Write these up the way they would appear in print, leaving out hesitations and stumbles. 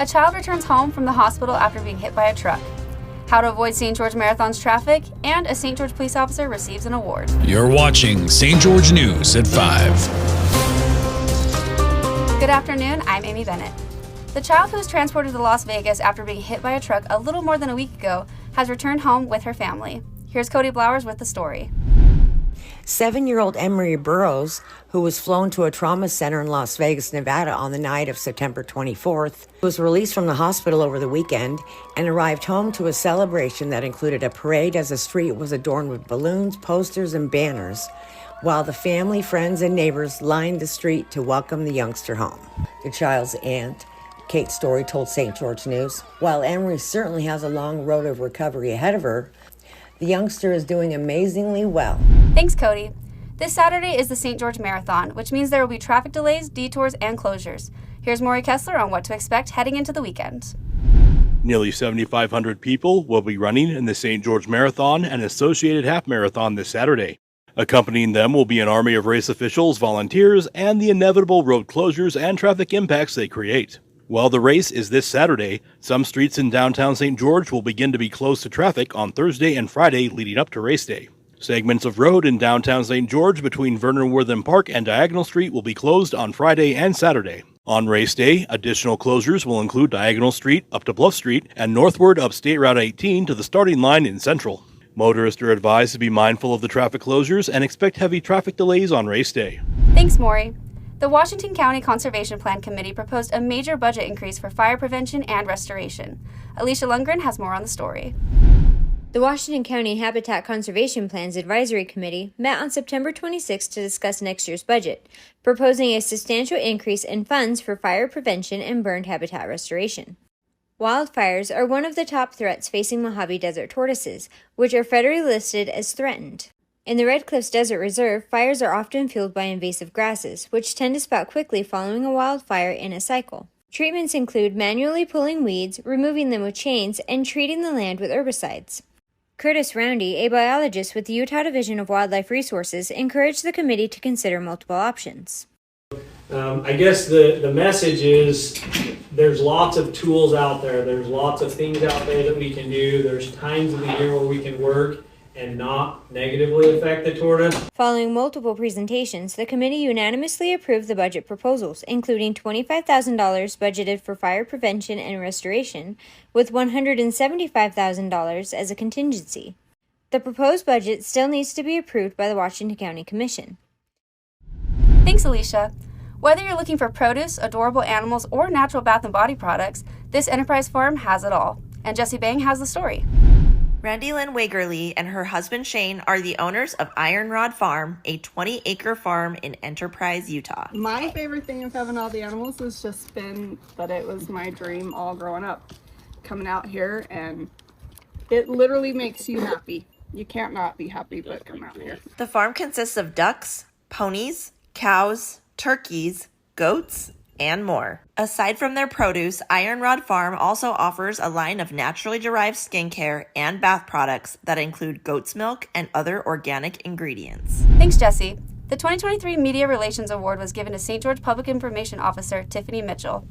A child returns home from the hospital after being hit by a truck. How to avoid St. George Marathon's traffic, and a St. George police officer receives an award. You're watching St. George News at 5. Good afternoon, I'm Amy Bennett. The child who was transported to Las Vegas after being hit by a truck a little more than a week ago has returned home with her family. Here's Cody Blowers with the story. 7-year-old Emory Burke, who was flown to a trauma center in Las Vegas, Nevada on the night of September 24th, was released from the hospital over the weekend and arrived home to a celebration that included a parade as the street was adorned with balloons, posters, and banners, while the family, friends, and neighbors lined the street to welcome the youngster home. The child's aunt, Kate Story, told St. George News, "While Emory certainly has a long road of recovery ahead of her, the youngster is doing amazingly well." Thanks, Cody. This Saturday is the St. George Marathon, which means there will be traffic delays, detours, and closures. Here's Emory Kessler on what to expect heading into the weekend. Nearly 7,500 people will be running in the St. George Marathon and associated half marathon this Saturday. Accompanying them will be an army of race officials, volunteers, and the inevitable road closures and traffic impacts they create. While the race is this Saturday, some streets in downtown St. George will begin to be closed to traffic on Thursday and Friday leading up to race day. Segments of road in downtown St. George between Vernon Wortham Park and Diagonal Street will be closed on Friday and Saturday. On race day, additional closures will include Diagonal Street up to Bluff Street and northward up State Route 18 to the starting line in Central. Motorists are advised to be mindful of the traffic closures and expect heavy traffic delays on race day. Thanks, Maury. The Washington County Conservation Plan Committee proposed a major budget increase for fire prevention and restoration. Alicia Lundgren has more on the story. The Washington County Habitat Conservation Plans Advisory Committee met on September 26 to discuss next year's budget, proposing a substantial increase in funds for fire prevention and burned habitat restoration. Wildfires are one of the top threats facing Mojave Desert tortoises, which are federally listed as threatened. In the Red Cliffs Desert Reserve, fires are often fueled by invasive grasses, which tend to sprout quickly following a wildfire in a cycle. Treatments include manually pulling weeds, removing them with chains, and treating the land with herbicides. Curtis Roundy, a biologist with the Utah Division of Wildlife Resources, encouraged the committee to consider multiple options. I guess the message is there's lots of tools out there. There's lots of things out there that we can do. There's times of the year where we can work and not negatively affect the tortoise. Following multiple presentations, the committee unanimously approved the budget proposals, including $25,000 budgeted for fire prevention and restoration, with $175,000 as a contingency. The proposed budget still needs to be approved by the Washington County Commission. Thanks, Alicia. Whether you're looking for produce, adorable animals, or natural bath and body products, this enterprise farm has it all. And Jessie Bang has the story. Randy Lynn Wagerly and her husband Shane are the owners of Iron Rod Farm, a 20-acre farm in Enterprise, Utah. My favorite thing of having all the animals has just been that it was my dream all growing up. Coming out here, and it literally makes you happy. You can't not be happy but come out here. The farm consists of ducks, ponies, cows, turkeys, goats, and more. Aside from their produce, Iron Rod Farm also offers a line of naturally derived skincare and bath products that include goat's milk and other organic ingredients. Thanks, Jessie. The 2023 Media Relations Award was given to St. George Public Information Officer Tiffany Mitchell.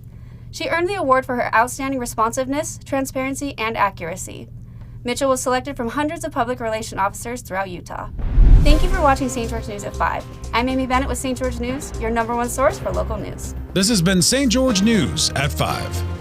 She earned the award for her outstanding responsiveness, transparency, and accuracy. Mitchell was selected from hundreds of public relation officers throughout Utah. Thank you for watching St. George News at 5. I'm Amy Bennett with St. George News, your #1 source for local news. This has been St. George News at 5.